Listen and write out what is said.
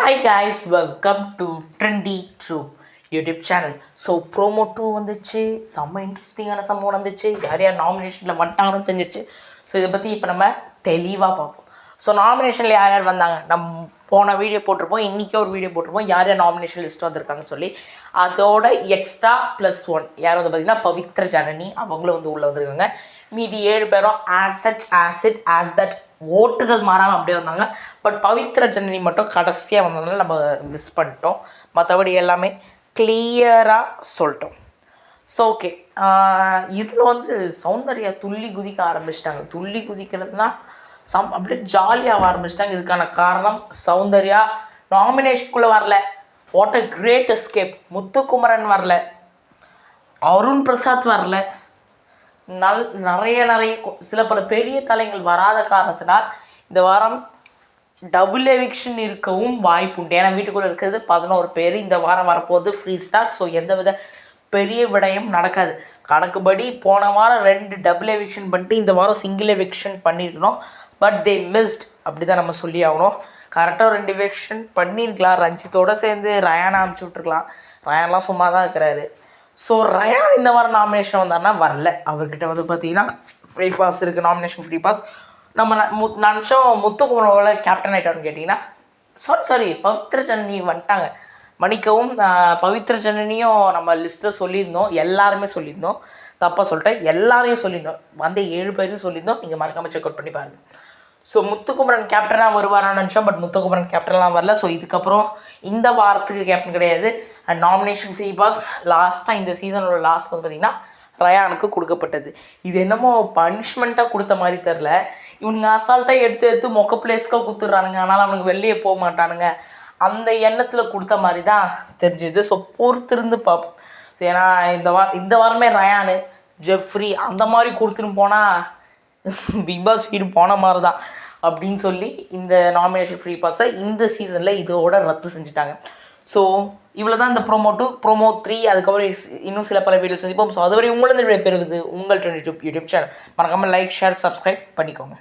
Hi guys, welcome to Trendy True YouTube channel. So promo 2 வந்துச்சு, செம்ம இன்ட்ரெஸ்டிங்கான சம்பவம் வந்துச்சு, யார் யார் நாமினேஷனில் வந்துட்டாங்கன்னு தெரிஞ்சிச்சு. ஸோ இதை பற்றி இப்போ நம்ம தெளிவாக பார்ப்போம். ஸோ நாமினேஷனில் யார் யார் வந்தாங்க, நம்ம போன வீடியோ போட்டிருப்போம், இன்றைக்கே ஒரு வீடியோ போட்டிருப்போம் யார் யார் நாமினேஷன் லிஸ்ட் வந்திருக்காங்கன்னு சொல்லி. அதோட எக்ஸ்ட்ரா +1 யார் வந்து பார்த்திங்கன்னா பவித்ர ஜனனி, அவங்களும் வந்து உள்ளே வந்திருக்காங்க. மீதி 7 பேரும் ஆஸ் தட் ஓட்டுகள் மாறாமல் அப்படியே வந்தாங்க. பட் பவித்ர ஜனனி மட்டும் கடைசியாக வந்ததுனால நம்ம மிஸ் பண்ணிட்டோம். மற்றபடி எல்லாமே கிளியராக சொல்லிட்டோம். ஸோ ஓகே, இதில் வந்து சௌந்தர்யா துள்ளி குதிக்க ஆரம்பிச்சிட்டாங்க. துள்ளி குதிக்கிறதுனா அப்படியே ஜாலியாக ஆரம்பிச்சிட்டாங்க. இதுக்கான காரணம் சௌந்தர்யா நாமினேஷனுக்குள்ளே வரல. What a great escape. Muthukumaran வரல, அருண் பிரசாத் வரல, நிறைய சில பல பெரிய தலைகள் வராத காரணத்தினால் இந்த வாரம் டபுள் எவிக்ஷன் இருக்கவும் வாய்ப்பு உண்டு. ஏன்னா வீட்டுக்குள்ளே இருக்கிறது 11 பேர். இந்த வாரம் வரப்போகுது ஃப்ரீ ஸ்டாக். ஸோ எந்தவித பெரிய விடயம் நடக்காது. கணக்குப்படி போன வாரம் 2 டபுள் எவிக்ஷன் பண்ணிட்டு இந்த வாரம் சிங்கிள் எவிக்ஷன் பண்ணியிருக்கணும். பட் தே மிஸ்ட், அப்படி தான் நம்ம சொல்லி ஆகணும். கரெக்டாக 2 எவிக்ஷன் பண்ணியிருக்கலாம். ரஞ்சித்தோடு சேர்ந்து ரயானை அனுப்பிச்சி விட்ருக்கலாம். ரயான்லாம் சும்மா தான் இருக்கிறாரு. ஸோ ரயான் இந்த வாரம் நாமினேஷன் வந்தார்னா வரல. அவர்கிட்ட வந்து பார்த்திங்கன்னா ஃப்ரீ பாஸ் இருக்குது, நாமினேஷன் ஃப்ரீ பாஸ். நம்ம நினச்சோம் முத்துக்குமரோட கேப்டன் ஆகிட்டார்னு கேட்டிங்கன்னா சாரி பவித்ர ஜனனி வந்துட்டாங்க. மன்னிக்கவும், பவித்ர ஜனனியும் நம்ம லிஸ்ட்டில் சொல்லியிருந்தோம், எல்லாருமே சொல்லியிருந்தோம். தப்பாக சொல்லிட்டேன், எல்லாரையும் சொல்லியிருந்தோம். வந்த 7 பேரையும் சொல்லியிருந்தோம். நீங்கள் மறக்காமல் செக் அவுட் பண்ணி பாருங்கள். ஸோ முத்துக்குமரன் கேப்டனாக வருவாரான்னு நினச்சோம், பட் முத்துக்குமரன் கேப்டன்லாம் வரல. ஸோ இதுக்கப்புறம் இந்த வாரத்துக்கு கேப்டன் கிடையாது. அண்ட் நாமினேஷன் ஃப்ரீ பாஸ் லாஸ்ட்டாக இந்த சீசனோட லாஸ்ட் வந்து பார்த்திங்கன்னா ரயானுக்கு கொடுக்கப்பட்டது. இது என்னமோ பனிஷ்மெண்ட்டாக கொடுத்த மாதிரி தெரில. இவனுங்க அசால்ட்டாக எடுத்து மொக்க பிளேஸ்க்காக கொடுத்துட்றானுங்க. ஆனால் அவனுக்கு வெளியே போக மாட்டானுங்க. அந்த எண்ணத்தில் கொடுத்த மாதிரி தான் தெரிஞ்சுது. ஸோ பொறுத்திருந்து பார்ப்போம். ஏன்னா இந்த வாரமே ரயானு ஜெஃப்ரி அந்த மாதிரி கொடுத்துட்டு போனால் பிக் பாஸ் வீடு போன மாதிரி தான் அப்படின்னு சொல்லி இந்த நாமினேஷன் ஃப்ரீ பாஸை இந்த சீசனில் இதோட ரத்து செஞ்சுட்டாங்க. ஸோ இவ்வளோ தான் இந்த ப்ரோமோ 2. ப்ரோமோ 3 அதுக்கப்புறம் இன்னும் சில பல வீடியோஸ் சந்திப்போம். ஸோ அதுவரை உங்களது பெறுவது உங்கள் ட்ரெண்டி யூடியூப் சேனல். மறக்காமல் லைக், ஷேர், சப்ஸ்கிரைப் பண்ணிக்கோங்க.